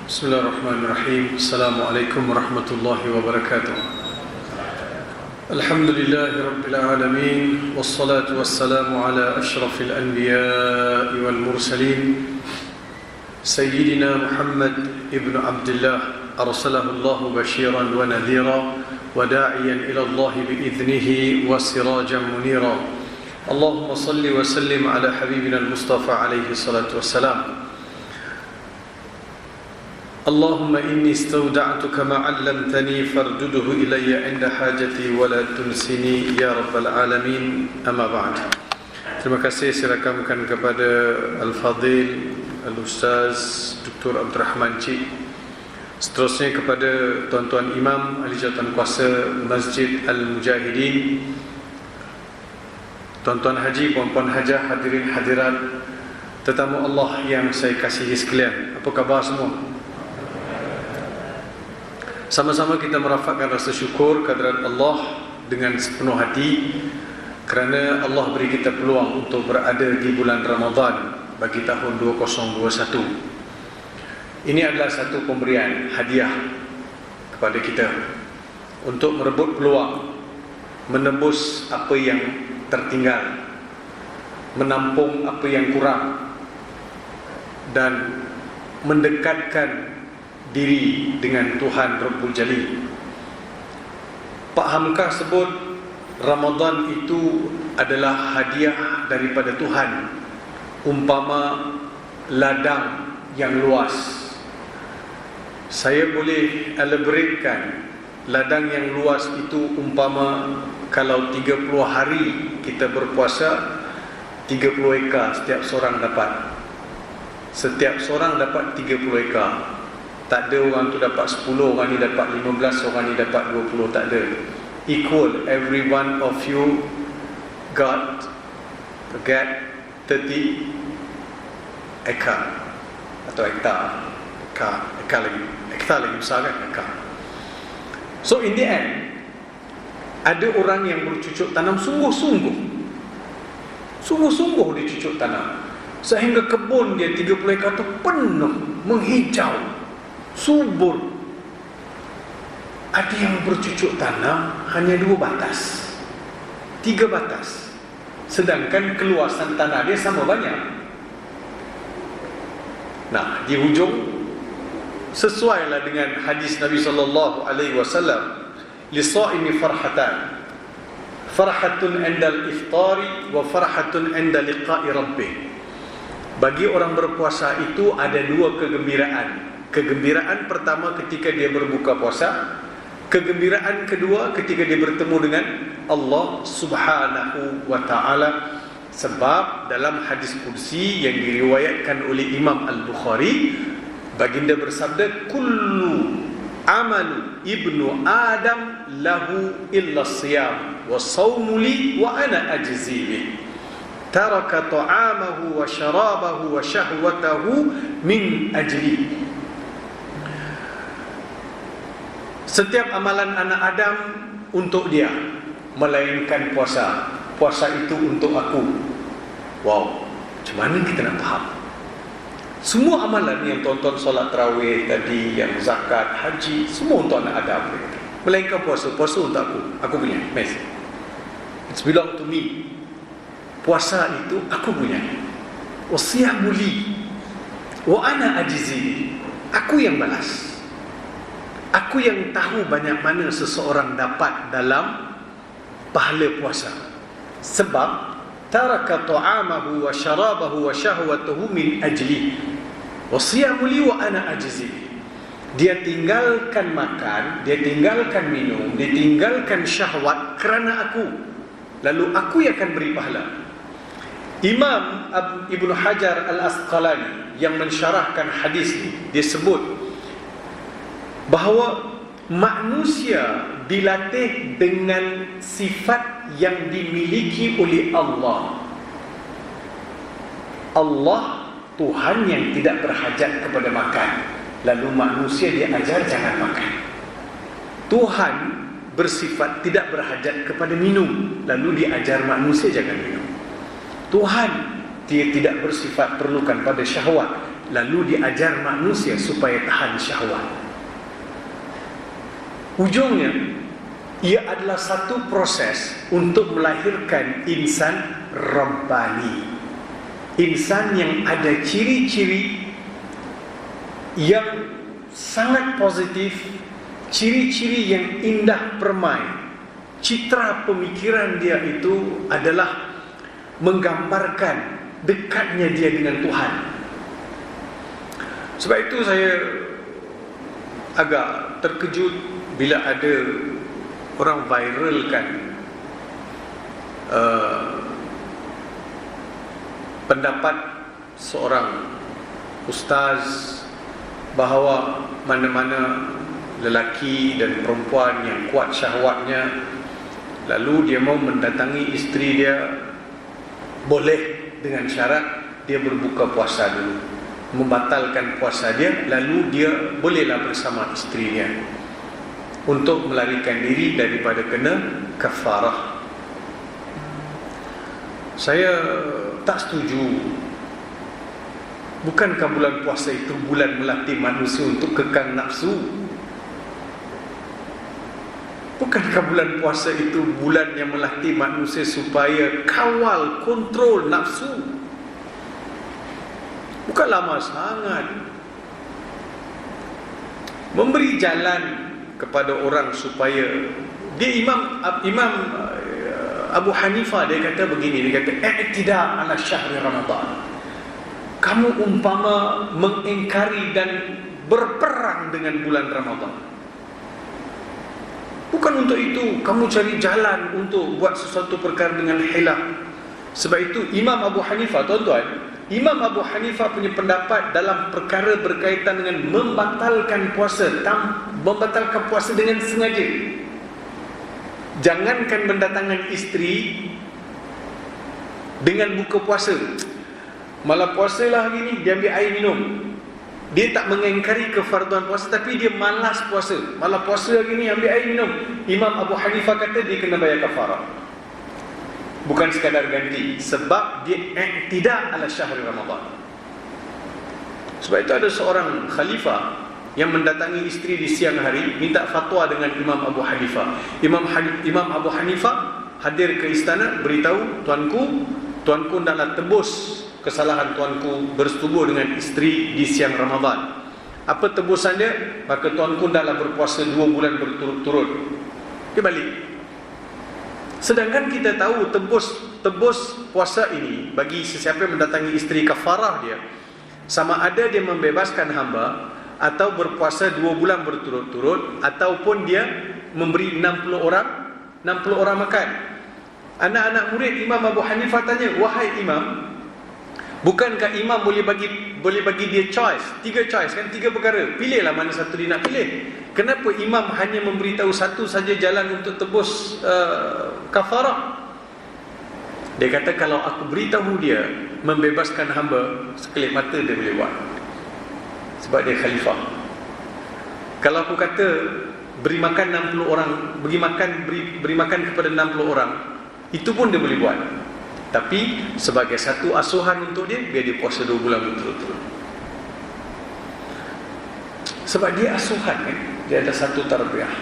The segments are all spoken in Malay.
Bismillahirrahmanirrahim. Assalamualaikum warahmatullahi wabarakatuh. Alhamdulillahi rabbil alamin. Wassalatu wassalamu ala ashrafil anbiya'i wal mursalin Sayyidina Muhammad ibn Abdullah arsalahu Allah bashiran wa nadhira wa da'iyan ila Allah bi'idhnihi wa sirajan munira. Allahumma salli wa sallim ala habibina al-Mustafa alaihi salatu wassalam. اللهم إني استودعتك ما علمتني فاردده إلي عند حاجتي ولا تنسني يا رب العالمين. أما بعد. Terima kasih saya rakamkan kepada Al-Fadhil Al-Ustaz Dr. Abdul Rahman Cik, seterusnya kepada tuan-tuan imam ahli jawatan kuasa Masjid Al-Mujahidin, tuan-tuan haji, puan-puan hajah, hadirin hadirat, tetamu Allah yang saya kasihi sekalian. Apa khabar semua? Sama-sama kita merafakkan rasa syukur kehadirat Allah dengan sepenuh hati kerana Allah beri kita peluang untuk berada di bulan Ramadan bagi tahun 2021. Ini adalah satu pemberian hadiah kepada kita untuk merebut peluang, menembus apa yang tertinggal, menampung apa yang kurang, dan mendekatkan diri dengan Tuhan Rabbul Jalil. Pak Hamka sebut Ramadan itu adalah hadiah daripada Tuhan, umpama ladang yang luas. Saya boleh elaboratekan, ladang yang luas itu umpama kalau 30 hari kita berpuasa, 30 ekar setiap seorang dapat. Setiap seorang dapat 30 ekar. Tak ada orang tu dapat 10, orang ni dapat 15, orang ni dapat 20, tak ada. Equal, every one of you get 30 ekar atau hektar. Hektar lagi besar kan, hektar. So in the end, ada orang yang bercucuk tanam sungguh-sungguh dia cucuk tanam, sehingga kebun dia 30 ekar tu penuh, menghijau, subur. Ada yang bercucuk tanam hanya 2 batas, 3 batas, sedangkan keluasan tanah dia sama banyak. Nah, di hujung sesuailah dengan hadis Nabi sallallahu alaihi wasallam, "Lis-shaimi farhatan, farhatun 'indal iftari wa farhatun 'inda liqa'i rabbih." Bagi orang berpuasa itu ada 2 kegembiraan. Kegembiraan pertama ketika dia berbuka puasa, kegembiraan kedua ketika dia bertemu dengan Allah Subhanahu wa ta'ala. Sebab dalam hadis qudsi yang diriwayatkan oleh Imam Al-Bukhari, baginda bersabda, "Kullu amalu ibnu Adam lahu illa siyam wa sawmu li wa ana ajzi bih. Taraka ta'amahu wa syarabahu wa syahwatahu min ajli." Setiap amalan anak Adam untuk dia, melainkan puasa. Puasa itu untuk aku. Wow, macam mana kita nak faham? Semua amalan yang tonton solat tarawih tadi, yang zakat, haji, semua untuk anak Adam, melainkan puasa. Puasa untuk aku punya. It's belong to me. Puasa itu aku punya. Wasiyamu li wa ana ajzi. Aku yang balas. Aku yang tahu banyak mana seseorang dapat dalam pahala puasa. Sebab taraka ta'amahu wa syarabahu wa syahwatahu min ajli wa siyamu li wa ana ajzi. Dia tinggalkan makan, dia tinggalkan minum, dia tinggalkan syahwat kerana aku, lalu aku yang akan beri pahala. Imam Ibn Hajar Al-Asqalani yang mensyarahkan hadis ini, dia sebut bahawa manusia dilatih dengan sifat yang dimiliki oleh Allah. Allah Tuhan yang tidak berhajat kepada makan, lalu manusia dia ajar jangan makan. Tuhan bersifat tidak berhajat kepada minum, lalu diajar manusia jangan minum. Tuhan dia tidak bersifat perlukan pada syahwat, lalu diajar manusia supaya tahan syahwat. Ujungnya, ia adalah satu proses untuk melahirkan insan Rabbani, insan yang ada ciri-ciri yang sangat positif, ciri-ciri yang indah permai. Citra pemikiran dia itu adalah menggambarkan dekatnya dia dengan Tuhan. Sebab itu saya agak terkejut bila ada orang viralkan pendapat seorang ustaz bahawa mana-mana lelaki dan perempuan yang kuat syahwatnya, lalu dia mau mendatangi isteri dia, boleh dengan syarat dia berbuka puasa dulu, membatalkan puasa dia, lalu dia bolehlah bersama isterinya untuk melarikan diri daripada kena kafarah. Saya tak setuju. Bukankah bulan puasa itu bulan melatih manusia untuk kekang nafsu? Bukankah bulan puasa itu bulan yang melatih manusia supaya kawal, kontrol nafsu? Bukan lama sangat. Memberi jalan kepada orang supaya dia Imam Abu Hanifah, dia kata begini, dia kata i'tida ala syahri Ramadan. Kamu umpama mengingkari dan berperang dengan bulan Ramadan. Bukan untuk itu kamu cari jalan untuk buat sesuatu perkara dengan hilah. Sebab itu Imam Abu Hanifah, tuan-tuan, Imam Abu Hanifah punya pendapat dalam perkara berkaitan dengan membatalkan puasa dengan sengaja. Jangankan mendatangkan isteri dengan buka puasa, malah puasa lah hari ni dia ambil air minum. Dia tak mengingkari kefarduan puasa, tapi dia malas puasa, malah puasa hari ni ambil air minum. Imam Abu Hanifah kata dia kena bayar kafarah, bukan sekadar ganti, sebab dia tidak ala syahr Ramadan. Sebab itu ada seorang khalifah yang mendatangi isteri di siang hari, minta fatwa dengan Imam Abu Hanifah. Imam Abu Hanifah hadir ke istana, beritahu, tuanku hendaklah tebus kesalahan tuanku bersetubuh dengan isteri di siang Ramadan. Apa tebusan dia? Maka tuanku hendaklah berpuasa 2 bulan berturut-turut. Dia balik. Sedangkan kita tahu tebus puasa ini bagi sesiapa yang mendatangi isteri, kafarah dia sama ada dia membebaskan hamba, atau berpuasa 2 bulan berturut-turut, ataupun dia memberi 60 orang makan. Anak-anak murid Imam Abu Hanifah tanya, wahai Imam, bukankah Imam boleh bagi dia choice, 3 choice kan, 3 perkara, pilihlah mana satu dia nak pilih. Kenapa Imam hanya memberitahu satu saja jalan untuk tebus kafarah? Dia kata, kalau aku beritahu dia membebaskan hamba, sekelip mata dia boleh buat, sebab dia khalifah. Kalau aku kata beri makan 60 orang, beri makan kepada 60 orang, itu pun dia boleh buat. Tapi sebagai satu asuhan untuk dia, biar dia puasa 2 bulan berturut-turut. Sebab dia asuhan kan, dia ada satu tarbiyah.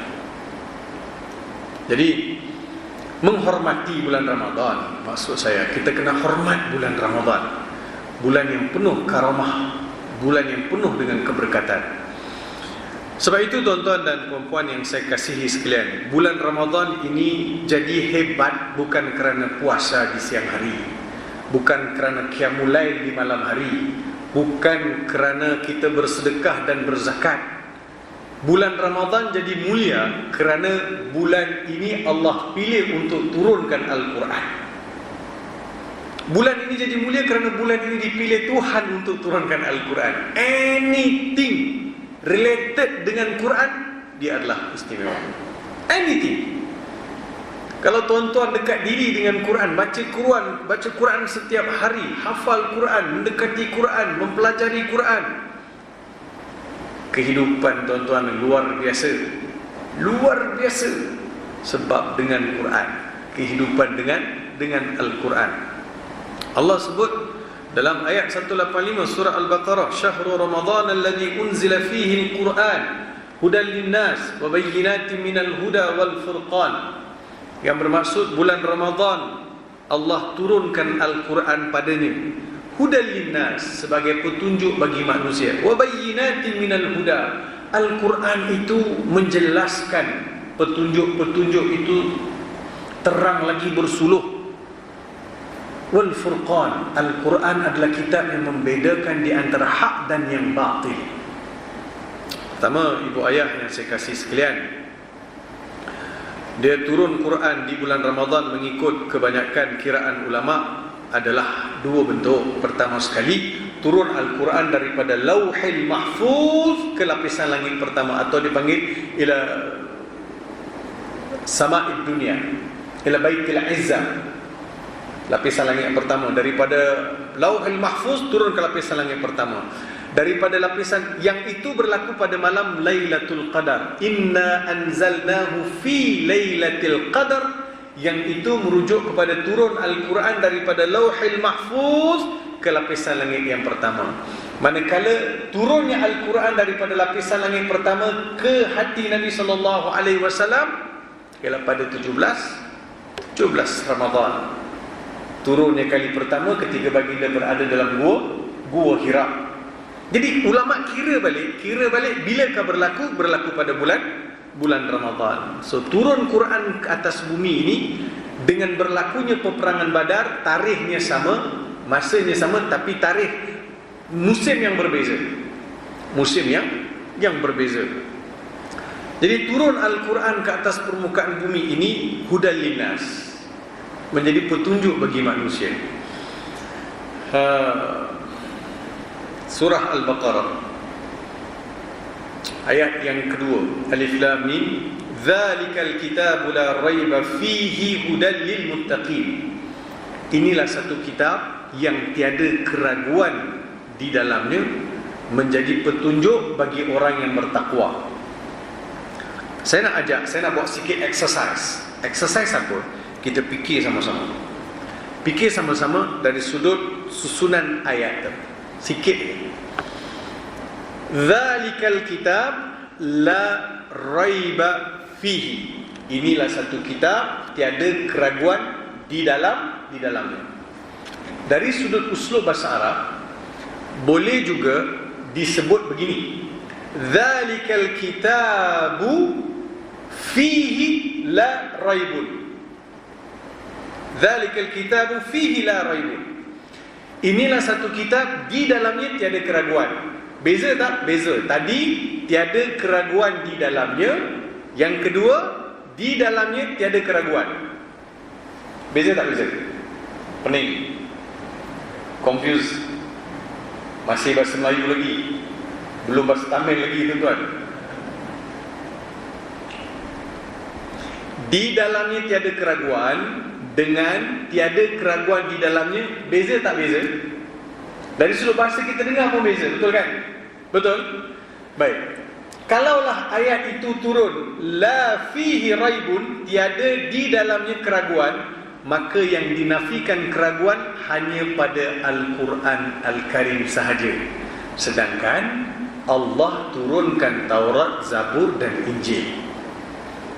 Jadi menghormati bulan Ramadan, maksud saya kita kena hormat bulan Ramadan, bulan yang penuh karamah, bulan yang penuh dengan keberkatan. Sebab itu tuan-tuan dan puan-puan yang saya kasihi sekalian, bulan Ramadan ini jadi hebat bukan kerana puasa di siang hari, bukan kerana qiyamul lail di malam hari, bukan kerana kita bersedekah dan berzakat. Bulan Ramadan jadi mulia kerana bulan ini Allah pilih untuk turunkan Al-Quran. Bulan ini jadi mulia kerana bulan ini dipilih Tuhan untuk turunkan Al-Quran. Anything related dengan Quran, dia adalah istimewa. Anything. Kalau tuan-tuan dekat diri dengan Quran, baca Quran setiap hari, hafal Quran, mendekati Quran, mempelajari Quran, kehidupan tuan-tuan luar biasa. Luar biasa. Sebab dengan Quran, kehidupan dengan Al-Quran. Allah sebut Dalam ayat 185 surah Al-Baqarah, syahrul Ramadan alladzi unzila fihi al-Quran hudan linnas wa bayyinatin minal huda wal furqan. Yang bermaksud bulan Ramadan Allah turunkan Al-Quran padanya, hudan linnas, sebagai petunjuk bagi manusia, wa bayyinatin minal huda. Al-Quran itu menjelaskan, petunjuk-petunjuk itu terang lagi bersuluh. Wal furqan, Al-Quran adalah kitab yang membedakan di antara hak dan yang batil. Pertama, ibu ayah yang saya kasih sekalian, dia turun Quran di bulan Ramadan mengikut kebanyakan kiraan ulama adalah dua bentuk. Pertama sekali, turun Al-Quran daripada Lauhil Mahfuz ke lapisan langit pertama, atau dipanggil ila sama'id dunia, ila baitil izzah, lapisan langit yang pertama. Daripada Lauhil Mahfuz turun ke lapisan langit pertama. Daripada lapisan yang itu berlaku pada malam Lailatul Qadar. Inna anzalnahu fi Lailatul Qadar, yang itu merujuk kepada turun Al-Quran daripada Lauhil Mahfuz ke lapisan langit yang pertama. Manakala turunnya Al-Quran daripada lapisan langit pertama ke hati Nabi SAW ialah pada 17 Ramadan. Turunnya kali pertama ketika baginda berada dalam gua Hira. Jadi ulama kira balik bilakah berlaku pada bulan Ramadan. So turun Quran ke atas bumi ini dengan berlakunya peperangan Badar, tarikhnya sama, masanya sama, tapi tarikh musim yang berbeza. Musim yang berbeza. Jadi turun Al-Quran ke atas permukaan bumi ini hudal linnas, menjadi petunjuk bagi manusia. Surah Al-Baqarah ayat yang kedua, Alif Lam Mim, dzalikal kitabu la raiba fihi hudal lil muttaqin. Inilah satu kitab yang tiada keraguan di dalamnya, menjadi petunjuk bagi orang yang bertakwa. Saya nak buat sikit exercise. Exercise apa? Kita fikir sama-sama. Fikir sama-sama dari sudut susunan ayat. Sikit. Dzalikal kitab la raiba fihi. Inilah satu kitab tiada keraguan di dalamnya. Dari sudut uslub bahasa Arab boleh juga disebut begini. Dzalikal kitabu fihi la raibun. Dzalikal kitabu fihi la raibun. Inilah satu kitab di dalamnya tiada keraguan. Beza tak? Beza. Tadi tiada keraguan di dalamnya. Yang kedua, di dalamnya tiada keraguan. Beza tak beza? Pening? Confused? Masih bahasa Melayu lagi? Belum bahasa Tamil lagi, tuan-tuan? Di dalamnya tiada keraguan dengan tiada keraguan di dalamnya, beza tak beza? Dari sudut bahasa kita dengar pun beza, betul kan? Betul? Baik. Kalaulah ayat itu turun la fihi raibun, tiada di dalamnya keraguan, maka yang dinafikan keraguan hanya pada Al-Quran Al-Karim sahaja. Sedangkan Allah turunkan Taurat, Zabur dan Injil.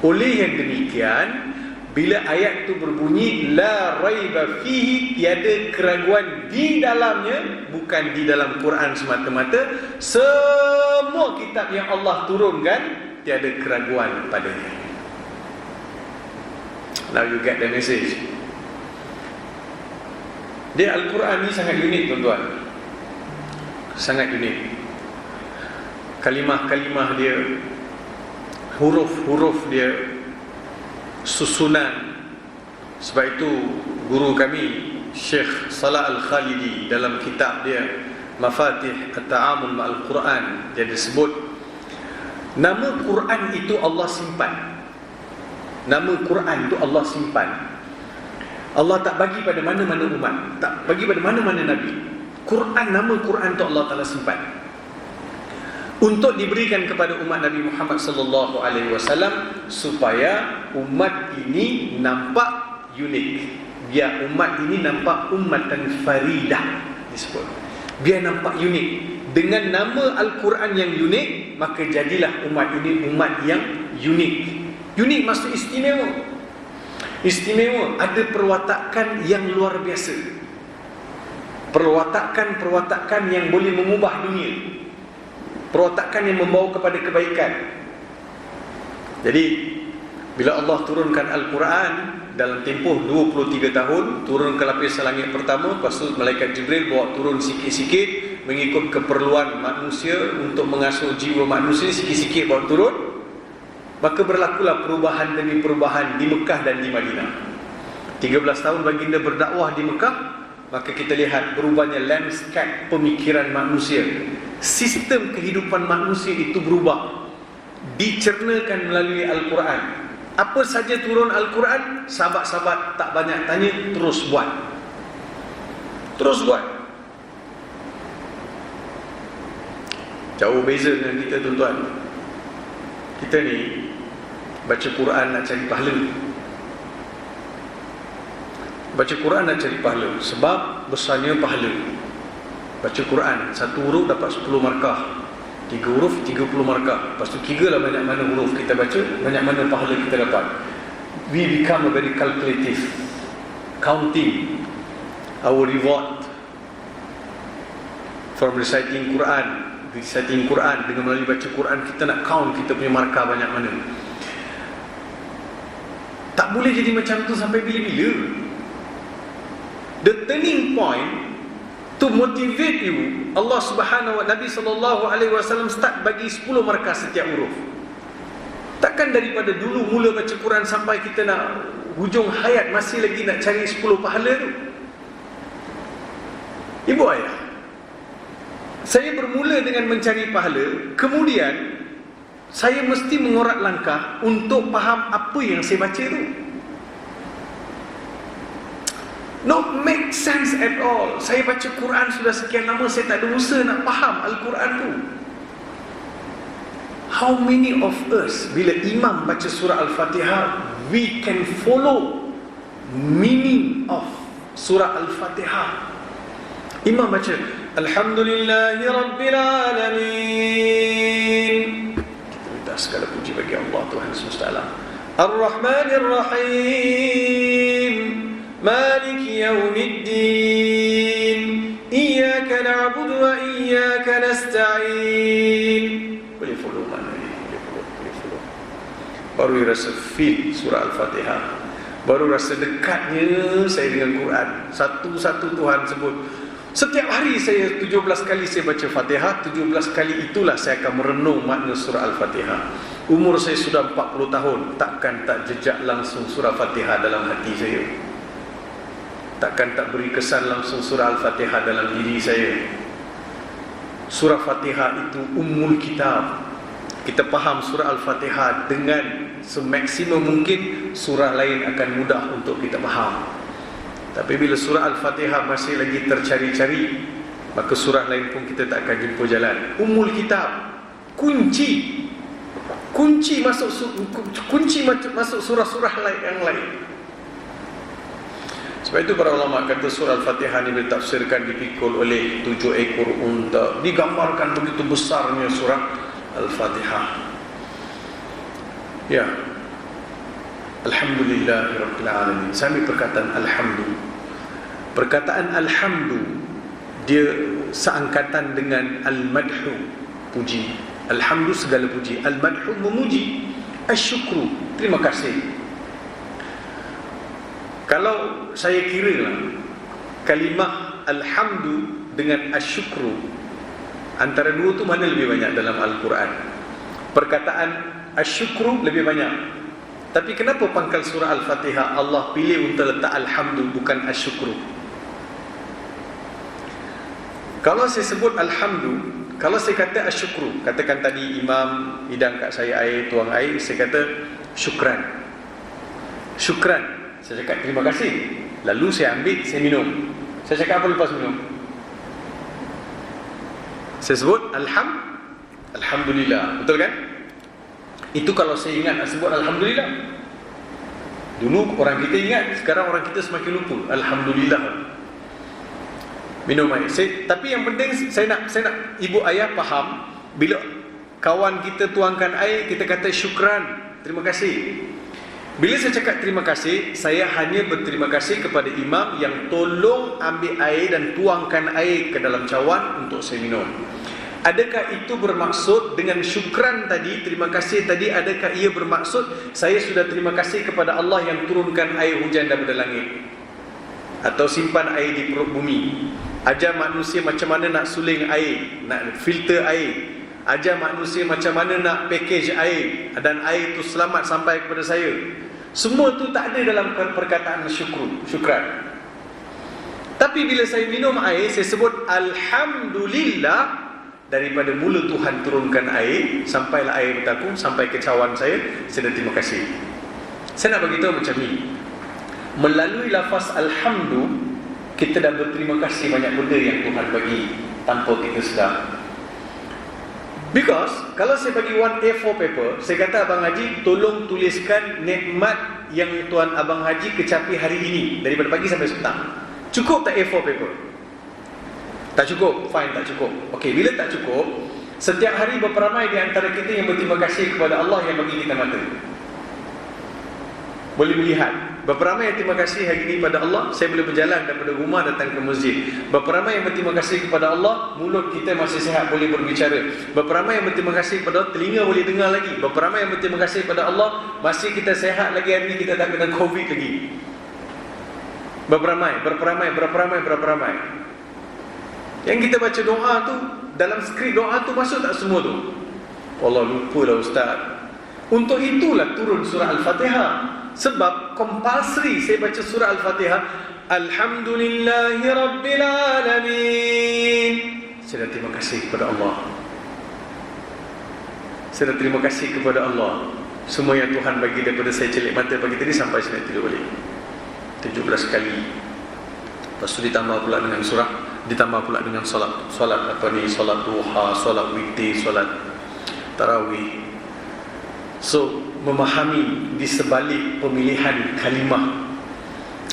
Oleh yang demikian, bila ayat itu berbunyi la raiba fihi, tiada keraguan di dalamnya, bukan di dalam Quran semata-mata, semua kitab yang Allah turunkan tiada keraguan padanya. Now you get the message. Dia Al-Quran ni sangat unik, tuan-tuan. Sangat unik. Kalimah-kalimah dia, huruf-huruf dia, susunan. Sebab itu guru kami Syekh Salah Al-Khalidi dalam kitab dia Mafatih At-Ta'amul Ma'al Quran, dia disebut nama Quran itu Allah simpan. Nama Quran itu Allah simpan. Allah tak bagi pada mana-mana umat, tak bagi pada mana-mana Nabi. Quran, nama Quran itu Allah Ta'ala simpan untuk diberikan kepada umat Nabi Muhammad sallallahu alaihi wasallam, supaya umat ini nampak unik. Biar umat ini nampak ummatan faridah. disebut. Biar nampak unik. Dengan nama Al-Quran yang unik, maka jadilah umat ini umat yang unik. Unik maksud istimewa. Istimewa, ada perwatakan yang luar biasa. Perwatakan yang boleh mengubah dunia. Perwatakan yang membawa kepada kebaikan. Jadi bila Allah turunkan Al-Quran dalam tempoh 23 tahun, turun ke lapis langit pertama, lepas tu malaikat Jibril bawa turun sikit-sikit mengikut keperluan manusia untuk mengasuh jiwa manusia, sikit-sikit bawa turun. Maka berlakulah perubahan demi perubahan di Mekah dan di Madinah. 13 tahun baginda berdakwah di Mekah, maka kita lihat berubahnya landscape pemikiran manusia. Sistem kehidupan manusia itu berubah, dicernakan melalui Al-Quran. Apa saja turun Al-Quran, sahabat-sahabat tak banyak tanya, terus buat. Terus buat. Jauh beza dengan kita, tuan-tuan. Kita ni baca Quran nak cari pahala. Baca Quran nak cari pahala, sebab besarnya pahala. Baca Quran, satu huruf dapat 10 markah, 3 huruf 30 markah. Lepas tu kira lah banyak mana huruf kita baca, banyak mana pahala kita dapat. We become a very calculative, counting our reward from reciting Quran. Reciting Quran, dengan melalui baca Quran, kita nak count kita punya markah banyak mana. Tak boleh jadi macam tu sampai bila-bila. The turning point to motivate you, Allah Subhanahu wa Nabi SAW start bagi 10 markah setiap huruf. Takkan daripada dulu mula baca Quran sampai kita nak hujung hayat masih lagi nak cari 10 pahala tu. Ibu ayah, saya bermula dengan mencari pahala, kemudian saya mesti mengorak langkah untuk faham apa yang saya baca tu. Not make sense at all. Saya baca Quran sudah sekian lama, saya tak ada usaha nak faham Al-Quran tu. How many of us, bila imam baca surah Al-Fatihah, we can follow meaning of surah Al-Fatihah? Imam baca Alhamdulillahi Rabbil Alamin, kita minta segala puji bagi Allah Tuhan semesta alam. Ar-Rahmanir Rahim, Maliki Yawmiddin, Iyyaka na'budu wa iyyaka nasta'in. Boleh follow mana ni? Boleh follow. Baru rasa feel surah Al-Fatihah, baru rasa dekatnya saya dengan Quran. Satu-satu Tuhan sebut. Setiap hari saya 17 kali saya baca Fatihah, 17 kali itulah saya akan merenung makna surah Al-Fatihah. Umur saya sudah 40 tahun, takkan tak jejak langsung surah Fatihah dalam hati saya. Takkan tak beri kesan langsung surah Al-Fatihah dalam diri saya. Surah Fatihah itu ummul kitab. Kita faham surah Al-Fatihah dengan semaksimum mungkin, surah lain akan mudah untuk kita faham. Tapi bila surah Al-Fatihah masih lagi tercari-cari, maka surah lain pun kita tak akan jumpa jalan. Ummul kitab, kunci masuk surah-surah yang lain. Sebab itu para ulama kata surah Al-Fatihah ini ditafsirkan, dipikul oleh 7 ekor unta. Digambarkan begitu besarnya surah Al-Fatihah. Ya, Alhamdulillahirabbil alamin. Sambil perkataan alhamdulillah. Perkataan alhamdu dia seangkatan dengan al-madhu, puji. Alhamdu segala puji, al-madhu memuji, asyukru terima kasih. Kalau saya kiralah kalimah alhamdu dengan asyukru, antara dua tu mana lebih banyak dalam Al-Quran? Perkataan asyukru lebih banyak. Tapi kenapa pangkal surah Al-Fatihah Allah pilih untuk letak alhamdu bukan asyukru? Kalau saya sebut alhamdu, kalau saya kata asyukru, katakan tadi imam hidang kat saya air, tuang air, saya kata syukran. Syukran, saya cakap terima kasih. Lalu saya ambil, saya minum. Saya cakap apa lepas minum? Saya sebut alhamdulillah. Betul kan? Itu kalau saya ingat nak sebut alhamdulillah. Dulu orang kita ingat, sekarang orang kita semakin lupa. Alhamdulillah. Minum air. Tapi yang penting saya nak ibu ayah faham, bila kawan kita tuangkan air, kita kata syukran, terima kasih. Bila saya cakap terima kasih, saya hanya berterima kasih kepada imam yang tolong ambil air dan tuangkan air ke dalam cawan untuk saya minum. Adakah itu bermaksud dengan syukran tadi, terima kasih tadi, adakah ia bermaksud saya sudah terima kasih kepada Allah yang turunkan air hujan daripada langit, atau simpan air di perut bumi, ajar manusia macam mana nak suling air, nak filter air, ajar manusia macam mana nak package air, dan air itu selamat sampai kepada saya. Semua tu tak ada dalam perkataan syukran. Tapi bila saya minum air, saya sebut Alhamdulillah, daripada mula Tuhan turunkan air, sampailah air bertakung sampai ke cawan saya dah terima kasih. Saya nak beritahu macam ni, melalui lafaz Alhamdulillah, kita dah berterima kasih banyak benda yang Tuhan bagi tanpa kita sedar. Because kalau saya bagi 1 A4 paper, saya kata Abang Haji, tolong tuliskan nikmat yang Tuan Abang Haji kecapi hari ini daripada pagi sampai petang. Cukup tak A4 paper? Tak cukup, fine, tak cukup. Okey, bila tak cukup, setiap hari berperamai di antara kita yang berterima kasih kepada Allah yang bagi kita mata. Boleh melihat. Berperamai yang terima kasih hari ini pada Allah, saya boleh berjalan daripada rumah datang ke masjid. Berperamai yang berterima kasih kepada Allah, mulut kita masih sihat boleh berbicara. Berperamai yang berterima kasih kepada Allah, telinga boleh dengar lagi. Berperamai yang berterima kasih kepada Allah, masih kita sihat lagi hari ini, kita tak kena COVID lagi. Berperamai. Yang kita baca doa tu, dalam skrip doa tu masuk tak semua tu? Allah, lupa lah Ustaz. Untuk itulah turun surah Al-Fatihah. Sebab compulsory saya baca surah Al-Fatihah, Alhamdulillahi Rabbil Alamin. Saya dah terima kasih kepada Allah. Saya dah terima kasih kepada Allah. Semua yang Tuhan bagi daripada saya celik mata pagi tadi sampai saya tidur balik 17 kali. Lepas tu ditambah pula dengan surah, ditambah pula dengan solat solat duha, solat witir, solat tarawih. So, memahami di sebalik pemilihan kalimah.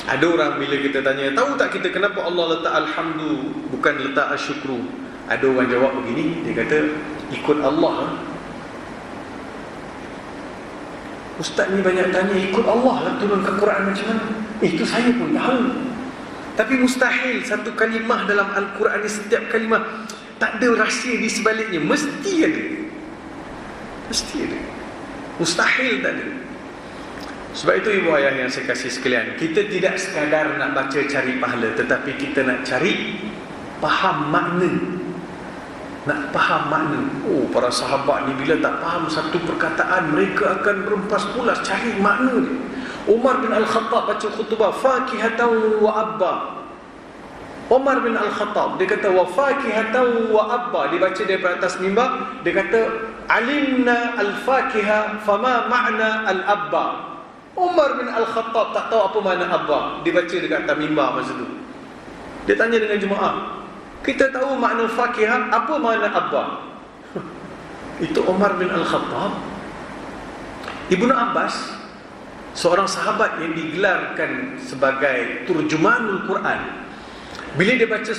Ada orang bila kita tanya, tahu tak kita kenapa Allah letak Alhamdulillah bukan letak Asyukru? Ada orang jawab begini, dia kata ikut Allah. Ustaz ni banyak tanya, ikut Allah lah turunkan Quran macam mana? Itu saya pun tahu. Tapi mustahil satu kalimah dalam Al-Quran ni, setiap kalimah tak ada rahsia di sebaliknya. Mesti ada. Mustahil tak ada. Sebab itu ibu ayah yang saya kasih sekalian, kita tidak sekadar nak baca cari pahala, tetapi kita nak cari faham makna. Nak faham makna. Oh, para sahabat ni bila tak faham satu perkataan, mereka akan berempas pulas cari makna dia. Umar bin Al-Khattab baca khutbah, fakihatan wa abba. Umar bin Al-Khattab, dia kata wa fakihatan wa abba. Dia baca daripada atas mimbar, dia kata alimna al-fakiha fama ma'na al-abba. Umar bin Al-Khattab tak tahu apa makna abba. Dia baca dekat atas mimbar masa tu. Dia tanya dengan jemaah, kita tahu makna fakihah, apa makna abba? Itu Umar bin Al-Khattab. Ibnu Abbas, seorang sahabat yang digelarkan sebagai turjumanul Quran, bila dia baca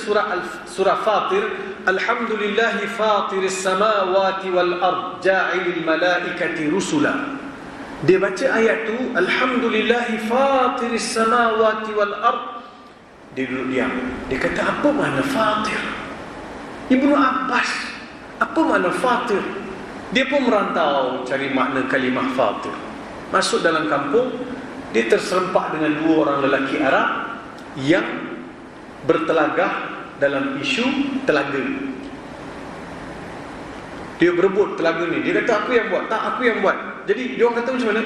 surah Fatir, Alhamdulillahi fatiris samawati wal ard ja'ilil malaikati rusula. Dia baca ayat tu, Alhamdulillahi fatiris samawati wal ard. Dia duduk diam. Dia kata, apa makna fatir? Ibnu Abbas, apa makna fatir? Dia pun merantau cari makna kalimah fatir. Masuk dalam kampung, dia terserempak dengan dua orang lelaki Arab yang bertelagah dalam isu telaga. Dia berebut telaga ni. Dia kata, aku yang buat. Tak, aku yang buat. Jadi dia orang kata macam mana?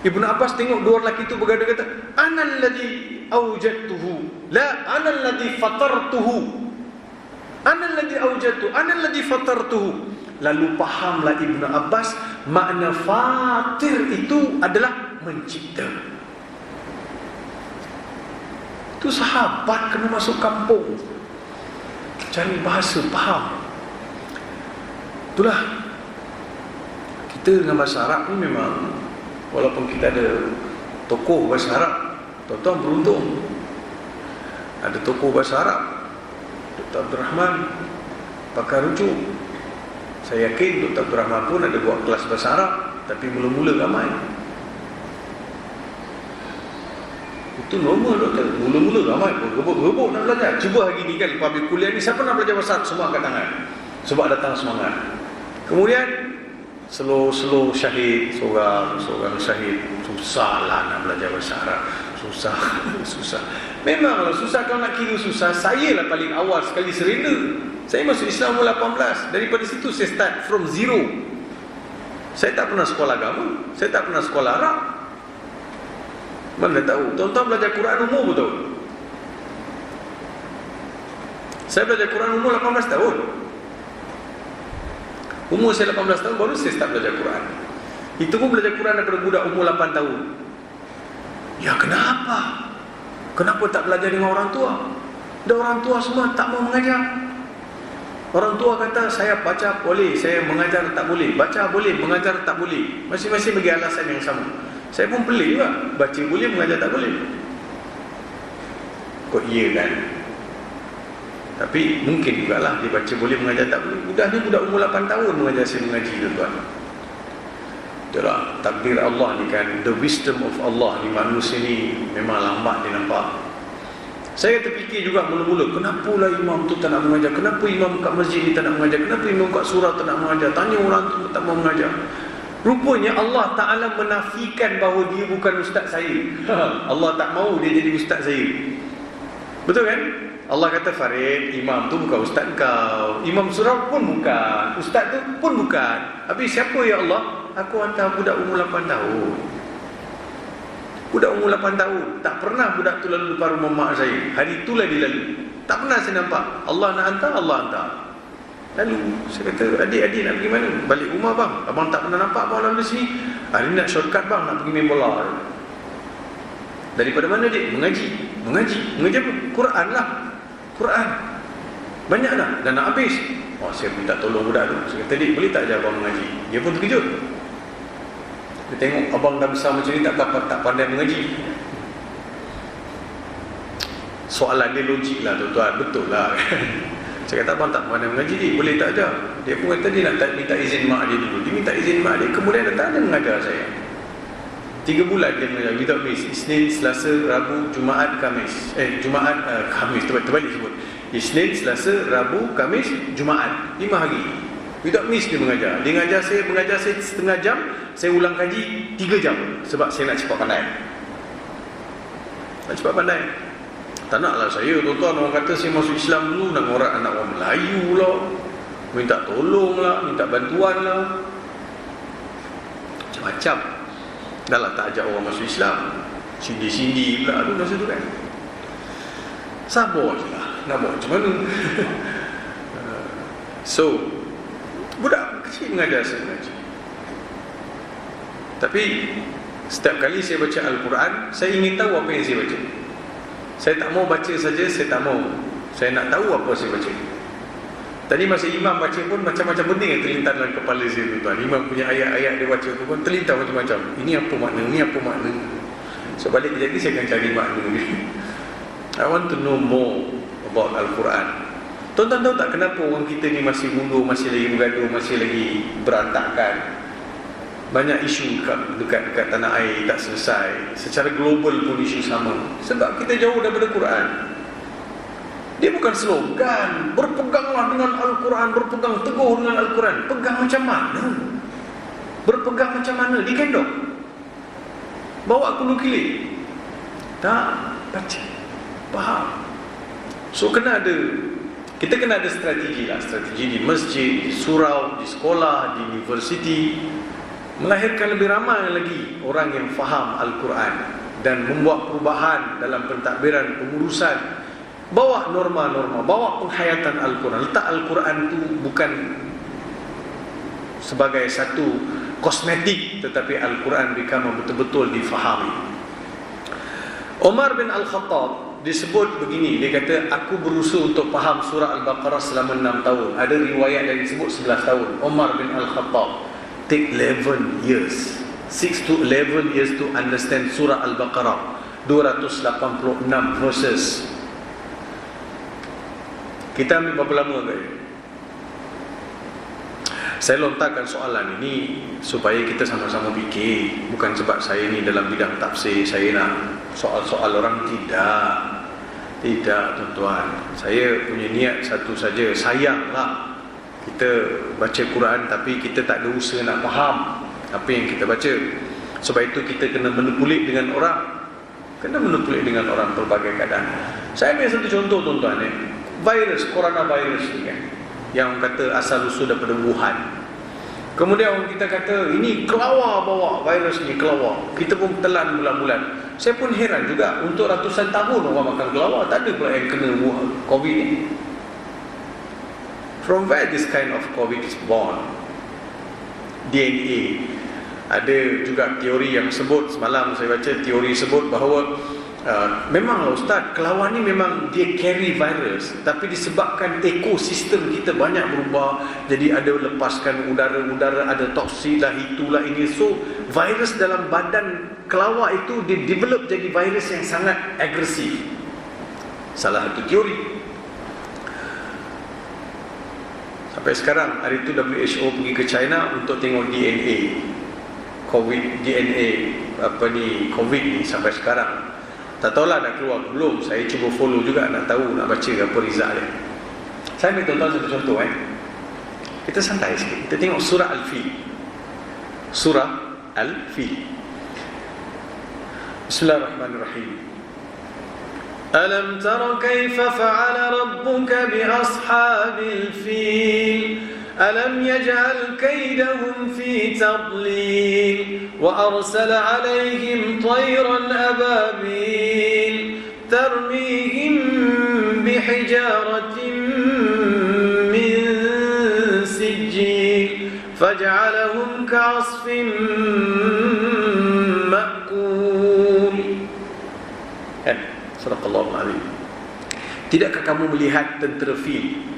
Ibnu Abbas tengok dua lelaki tu bergaduh, kata, Anal ladzi awjadtuhu, la anal ladzi fatartuhu. Anal ladzi awjadtu, anal ladzi fatartuhu. Lalu fahamlah Ibnu Abbas, makna fatir itu adalah mencipta. Itu sahabat kena masuk kampung cari bahasa, faham. Itulah kita dengan bahasa Arab ni memang, walaupun kita ada tokoh bahasa Arab, tuan-tuan beruntung ada tokoh bahasa Arab. Dr. Abdul Rahman pakar rujuk. Saya yakin Dr. Abdul Rahman pun ada buat kelas bahasa Arab, tapi mula-mula ramai. Itu normal doktor. Mula-mula ramai pun gebuk-gebuk nak belajar. Cuba hari ni kan lepas habis kuliah ni, siapa nak belajar bahasa Arab? Semua angkat tangan. Sebab datang semangat. Kemudian slow syahid, seorang syahid. Susah lah nak belajar bahasa Arab. Susah. Memanglah susah. Kalau nak kira susah, saya lah paling awal sekali surrender. Saya masuk Islam umur 18. Daripada situ saya start from zero. Saya tak pernah sekolah agama, saya tak pernah sekolah Arab. Mana tahu, tuan-tuan belajar Quran umur betul. Saya belajar Quran umur 18 tahun. Umur saya 18 tahun baru saya start belajar Quran. Itu pun belajar Quran daripada budak umur 8 tahun. Ya kenapa? Kenapa tak belajar dengan orang tua? Dan orang tua semua tak mau mengajar. Orang tua kata saya baca boleh, saya mengajar tak boleh. Baca boleh, mengajar tak boleh. Masing-masing bagi alasan yang sama. Saya pun pelik juga. Baca boleh, mengajar tak boleh. Kok iya kan? Tapi mungkin jugalah dia baca boleh, mengajar tak boleh. Budak ni budak umur 8 tahun mengajar saya mengaji, tuan-tuan. Itulah takdir Allah ni kan. The wisdom of Allah ni, manusia ni memang lambat dia nampak. Saya terfikir juga mula-mula, kenapa lah imam tu tak nak mengajar? Kenapa imam kat masjid ni tak nak mengajar? Kenapa imam kat surau tak nak mengajar? Tanya orang tu tak mau mengajar. Rupanya Allah Ta'ala menafikan bahawa dia bukan ustaz saya. Allah tak mau dia jadi ustaz saya. Betul kan? Allah kata, Farid, imam tu bukan ustaz kau. Imam surau pun bukan. Ustaz tu pun bukan. Habis siapa ya Allah? Aku hantar budak umur 8 tahun. Budak umur 8 tahun. Tak pernah budak tu lalu depan rumah mak saya. Hari itulah dia lalu. Tak pernah saya nampak. Allah nak hantar, Allah hantar. Lalu saya kata, adik-adik nak pergi mana? Balik rumah bang. Abang tak pernah nampak abang lalu sini. Hari ni nak shortcut bang, nak pergi main bola. Daripada mana dia? Mengaji. Mengaji apa? Quran lah. Quran. Banyak dah. Dan nak habis. Oh, saya minta tolong budak tu. Saya kata, dik, boleh tak ajar abang mengaji? Dia pun terkejut. Dia tengok abang dah besar macam ni, tak pandai mengaji. Soalan dia logik lah tuan-tuan. Betul lah. Saya kata, abang tak pandai mengaji ni, boleh tak ajar? Dia pun kata dia nak minta izin mak dia dulu. Dia minta izin mak dia, kemudian datang dia mengajar saya. 3 bulan dia mengajar without miss. Isnin, Selasa, Rabu, Jumaat, Khamis. Khamis, terbalik sebut. Isnin, Selasa, Rabu, Khamis, Jumaat. 5 hari. Without miss dia mengajar. Dia mengajar saya setengah jam. Saya ulang kaji 3 jam. Sebab saya nak cepat pandai. Tak naklah saya, tuan-tuan, orang kata saya masuk Islam dulu, nak orang anak orang Melayu lah, minta tolong lah, minta bantuan lah, macam-macam. Dah lah tak ajak orang masuk Islam, sindi-sindi pula tu masa tu kan. Sabar je lah, nak buat macam mana. So budak kecil mengajar saya mengaji. Tapi setiap kali saya baca Al-Quran, saya ingin tahu apa yang saya baca. Saya tak mau baca saja, saya tak mau. Saya nak tahu apa saya baca. Tadi masa imam baca pun macam-macam benda yang terlintas dalam kepala saya tuan-tuan. Imam punya ayat-ayat dia baca tu pun terlintas macam-macam. Ini apa makna, ini apa makna. So balik kejap ni saya akan cari makna ni. I want to know more about Al-Quran. Tuan-tuan tahu tak kenapa orang kita ni masih mundur, masih lagi bergaduh, masih lagi berantakan? Banyak isu dekat tanah air tak selesai. Secara global pun isu sama. Sebab kita jauh daripada Quran. Dia bukan slogan, berpeganglah dengan Al-Quran, berpegang teguh dengan Al-Quran. Pegang macam mana? Berpegang macam mana? Digendong? Bawa ke nuklir? Tak, baca, faham. So kita kena ada strategi lah. Strategi di masjid, di surau, di sekolah, di universiti. Melahirkan lebih ramai lagi orang yang faham Al-Quran dan membuat perubahan dalam pentadbiran, pengurusan. Bawa norma-norma, bawa penghayatan Al-Quran. Letak Al-Quran itu bukan sebagai satu kosmetik, tetapi Al-Quran become betul-betul difahami. Umar bin Al-Khattab disebut begini, dia kata, aku berusaha untuk faham surah Al-Baqarah selama 6 tahun. Ada riwayat yang disebut 11 tahun. Umar bin Al-Khattab take 11 years, 6 to 11 years to understand surah Al-Baqarah. 286 verses. Kita ambil berapa lama ke? Saya lontarkan soalan ini supaya kita sama-sama fikir. Bukan sebab saya ni dalam bidang tafsir, saya nak soal-soal orang. Tidak tuan-tuan. Saya punya niat satu saja. Sayanglah kita baca Quran tapi kita tak ada usaha nak faham apa yang kita baca. Sebab itu kita kena menupulik dengan orang. Pelbagai keadaan. Saya ambil satu contoh tuan-tuan. Virus, coronavirus ni kan, yang kata asal usul daripada Wuhan. Kemudian orang kita kata ini kelawar bawa virus ni, kelawar. Kita pun telan bulan-bulan. Saya pun heran juga, untuk ratusan tahun orang makan kelawar, tak ada pula yang kena COVID ni. From where this kind of COVID is born? DNA. Ada juga teori yang sebut, semalam saya baca teori sebut bahawa memanglah Ustaz, kelawar ni memang dia carry virus, tapi disebabkan ekosistem kita banyak berubah, jadi ada lepaskan udara-udara, ada toksin lah, itulah ini. So virus dalam badan kelawar itu dia develop jadi virus yang sangat agresif. Salah satu teori. Sampai sekarang hari itu WHO pergi ke China untuk tengok DNA COVID ni sampai sekarang tak tahulah dah keluar belum. Saya cuba follow juga, nak tahu, nak baca apa result dia. Saya ambil tuan-tuan satu contoh. Kita santai sikit. Kita tengok surah Al-Fil. Surah Al-Fil. Bismillahirrahmanirrahim. Alam tara kaifa fa'ala rabbuka bi ashabil fil. ألم يجعل كيدهم في تضليل وأرسل عليهم طيرا أبابيل ترميهم بحجارة من سجيل فجعلهم كعصف مأكول. صدق الله العظيم. Tidakkah kamu melihat tentera fil?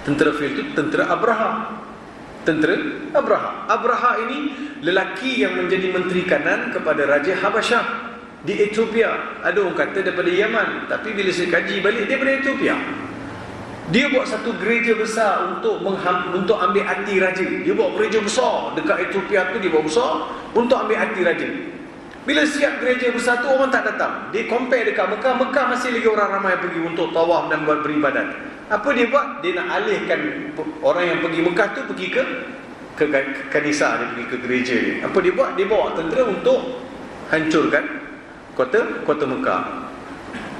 Tentera fil itu tentera Abraha. Abraha ini lelaki yang menjadi menteri kanan kepada Raja Habasyah di Ethiopia. Ada orang kata daripada Yaman, tapi bila saya kaji balik, dia daripada Ethiopia. Dia buat satu gereja besar untuk ambil hati raja. Dia buat gereja besar dekat Ethiopia tu, dia buat besar untuk ambil hati raja. Bila siap gereja besar tu, orang tak datang. Dia compare dekat Mekah masih lagi orang ramai pergi untuk tawaf dan buat beribadat. Apa dia buat? Dia nak alihkan orang yang pergi Mekah tu pergi ke kanisah, dia pergi ke gereja dia. Apa dia buat? Dia bawa tentera untuk hancurkan kota Mekah.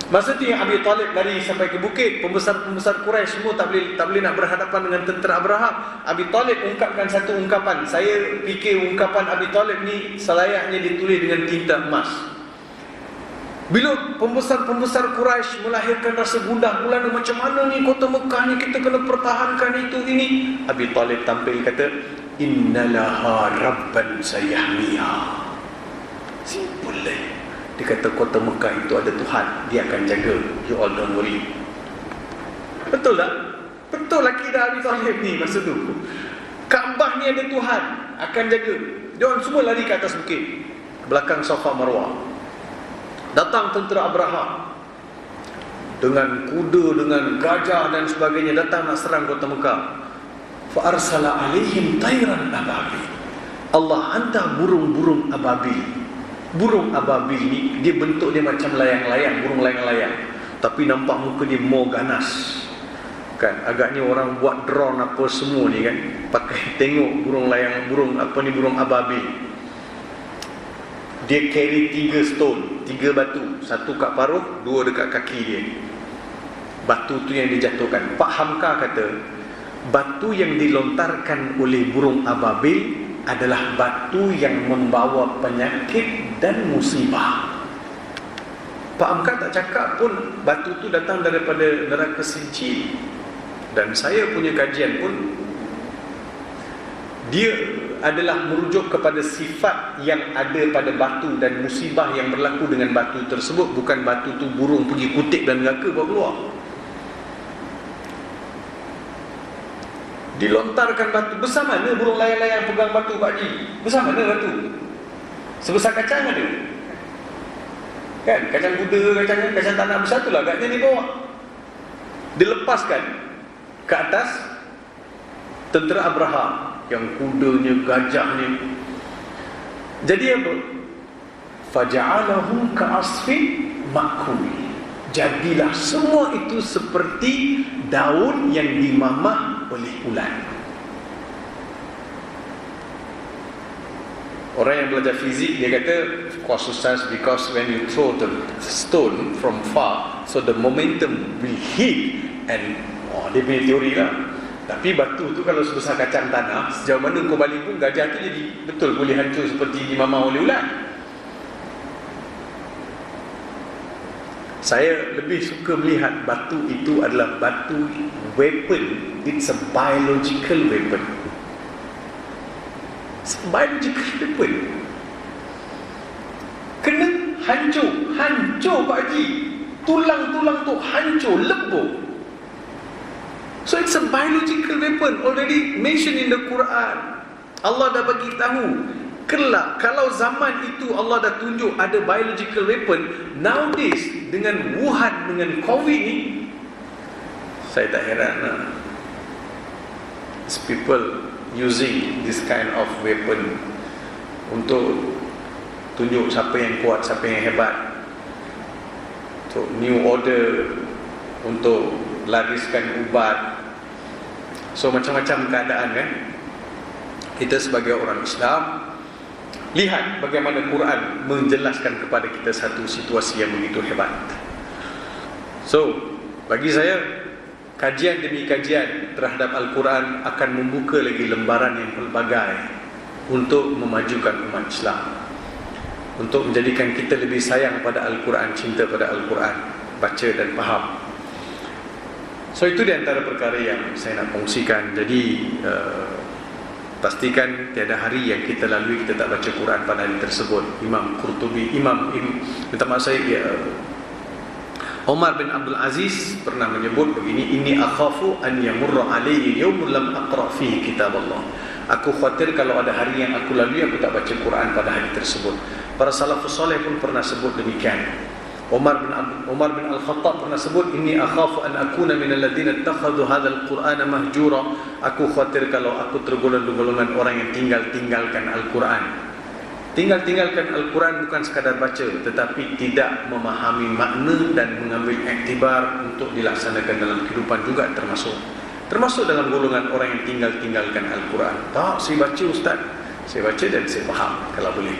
Masa tu yang Abi Talib lari sampai ke bukit, pembesar-pembesar Quraisy semua tak boleh nak berhadapan dengan tentera Abraha. Abi Talib ungkapkan satu ungkapan. Saya fikir ungkapan Abi Talib ni selayaknya ditulis dengan tinta emas. Bila pembesar-pembesar Quraisy melahirkan rasa gundah gulana, macam mana ni kota Mekah ni, kita kena pertahankan itu ini. Abi Talib tampil kata, innalaha rabban sayahmiha. Simple lah. Dia kata kota Mekah itu ada Tuhan, dia akan jaga. You all don't worry. Betul tak? Betul lah kira Abi Talib ni masa tu. Kaabah ni ada Tuhan, akan jaga. Dia orang semua lari ke atas bukit, belakang Safa Marwah. Datang tentera Abraha dengan kuda, dengan gajah dan sebagainya, datang nak serang kota Mekah. Fa arsala alaihim tayran ababil. Allah hantar burung-burung ababil. Burung ababil ni dia bentuk dia macam layang-layang, burung layang-layang, tapi nampak muka dia more ganas. Kan agaknya orang buat drone apa semua ni kan, pakai tengok burung layang, burung ababil. Dia carry 3 stone, 3 batu, satu kat paruh, 2 dekat kaki dia. Batu tu yang dijatuhkan. Pak Hamka kata, batu yang dilontarkan oleh burung ababil adalah batu yang membawa penyakit dan musibah. Pak Hamka tak cakap pun batu tu datang daripada neraka Sijil. Dan saya punya kajian pun, dia adalah merujuk kepada sifat yang ada pada batu dan musibah yang berlaku dengan batu tersebut. Bukan batu tu burung pergi kutip dan neraka bawa keluar. Dilontarkan batu. Besar mana burung layang-layang pegang batu Pak Haji? Besar mana batu? Sebesar kacang ada? Kan? Kacang kuda, kacang tanah besar tu lah agaknya dia bawa. dilepaskan ke atas tentera Abraha yang kudanya, gajahnya. Jadi apa? Faja'alahum ka'asfin ma'kul. Jadilah semua itu seperti daun yang dimamah oleh ulat. Orang yang belajar fizik, dia kata causes because when you throw the stone from far, so the momentum will hit and dia punya teori lah. Tapi batu tu kalau sebesar kacang tanah, sejauh mana kau balik pun gajah tu jadi betul boleh hancur seperti dimamah oleh ulat. Saya lebih suka melihat batu itu adalah batu weapon. It's a biological weapon. It's a biological weapon. Kena hancur Pak Haji. Tulang-tulang tu hancur, lebur. So it's a biological weapon already mentioned in the Quran. Allah dah bagi tahu. Kelak kalau zaman itu Allah dah tunjuk ada biological weapon, nowadays dengan Wuhan, dengan COVID ni, saya tak heran lah. These people using this kind of weapon untuk tunjuk siapa yang kuat, siapa yang hebat, untuk new order, untuk lariskan ubat. So macam-macam keadaan kan. Kita sebagai orang Islam, lihat bagaimana Quran menjelaskan kepada kita satu situasi yang begitu hebat. So bagi saya, kajian demi kajian terhadap Al-Quran akan membuka lagi lembaran yang pelbagai untuk memajukan umat Islam, untuk menjadikan kita lebih sayang pada Al-Quran, cinta pada Al-Quran, baca dan faham. So itu di antara perkara yang saya nak kongsikan. Jadi pastikan tiada hari yang kita lalui kita tak baca Quran pada hari tersebut. Imam Qurtubi, minta maaf saya, Umar bin Abdul Aziz pernah menyebut begini, inni akhafu an yamurra alayhi yawmun lam aqra fihi kitab Allah. Aku khawatir kalau ada hari yang aku lalui aku tak baca Quran pada hari tersebut. Para salafus saleh pun pernah sebut demikian. Umar bin Al-Khattab pernah sebut, inni akhafu an akuna minal ladzina ittakhadhu hadzal qur'ana mahjura. Aku khawatir kalau aku tergolongan orang yang tinggalkan Al-Quran. Tinggalkan Al-Quran bukan sekadar baca, tetapi tidak memahami makna dan mengambil iktibar untuk dilaksanakan dalam kehidupan juga termasuk dalam golongan orang yang tinggalkan Al-Quran. Tak, saya baca ustaz, saya baca dan saya faham kalau boleh.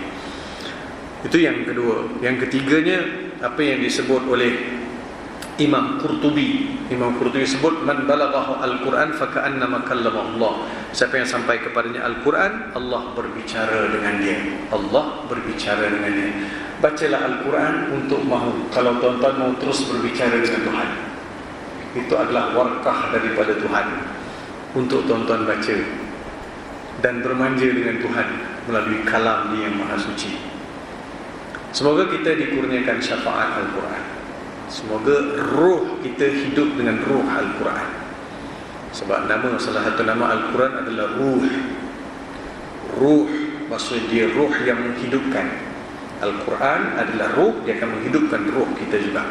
Itu yang kedua. Yang ketiganya, apa yang disebut oleh Imam Qurtubi. Imam Qurtubi sebut, man balaghahu al-Quran faka'annama kallama Allah. Siapa yang sampai kepadanya Al-Quran, Allah berbicara dengan dia. Allah berbicara dengan dia. Bacalah Al-Quran untuk mahu, kalau tuan-tuan mau terus berbicara dengan Tuhan. Itu adalah warkah daripada Tuhan untuk tuan-tuan baca dan bermanja dengan Tuhan melalui kalam Dia yang Maha Suci. Semoga kita dikurniakan syafaat Al-Quran. Semoga ruh kita hidup dengan ruh Al-Quran. Sebab salah satu nama Al-Quran adalah ruh. Ruh maksudnya dia ruh yang menghidupkan. Al-Quran adalah ruh, dia akan menghidupkan ruh kita juga.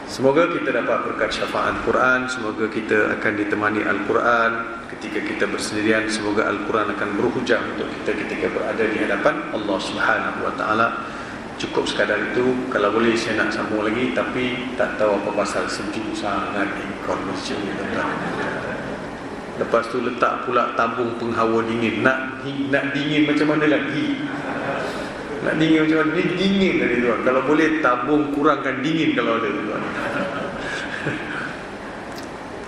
Semoga kita dapat berkat syafaat Al-Quran. Semoga kita akan ditemani Al-Quran ketika kita bersendirian. Semoga Al-Quran akan berhujah untuk kita ketika berada di hadapan Allah Subhanahu Wa Taala. Cukup sekadar itu. Kalau boleh saya nak sambung lagi, tapi tak tahu apa pasal sejuk sangat ikon masjid ni tuan-tuan. Lepas tu letak pula tabung penghawa dingin. Nak dingin macam mana lagi? Nak dingin macam mana? Ni dingin tadi tuan. Kalau boleh tabung kurangkan dingin kalau ada tuan.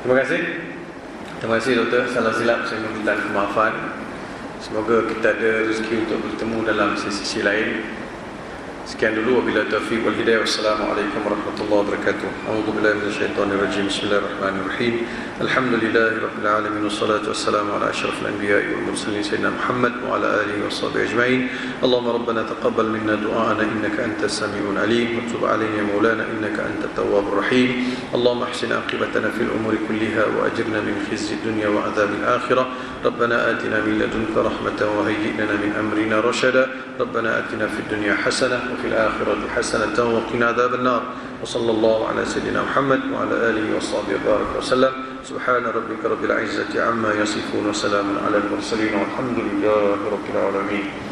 Terima kasih. Terima kasih doktor. Salah silap saya meminta kemaafan. Semoga kita ada rezeki untuk bertemu dalam sesi lain. Sekian dulu, wabillahi taufiq wal hidayah. Wassalamualaikum warahmatullahi wabarakatuh. A'udzu billahi minasyaitonir rajim. Bismillahirrahmanirrahim. Alhamdulillahirabbil alamin wassalatu wassalamu ala asyrafil anbiya'i wal mursalin sayyidina Muhammad wa ala alihi washabbihi ajma'in. Allahumma rabbana taqabbal minna du'ana innaka antas samiul alim wa tub 'alaina ya maulana innaka antat tawwabur rahim. Allahumma ahsin 'aqibatana fil umuri kulliha wa ajirna min khizyid dunya wa 'adzabil akhirah. Rabbana atina min ladunka rahmatan wa hayyi' lana min amrina rashada. Rabbana atina fid dunya hasanah fil akhirati hasanatan wa qina adzabannar. Wa sallallahu ala sayyidina Muhammad wa ala alihi wa sahbihi wa sallam. Subhana rabbika rabbil izzati amma yasifun wa salamun ala al mursalin walhamdulillahi rabbil alamin.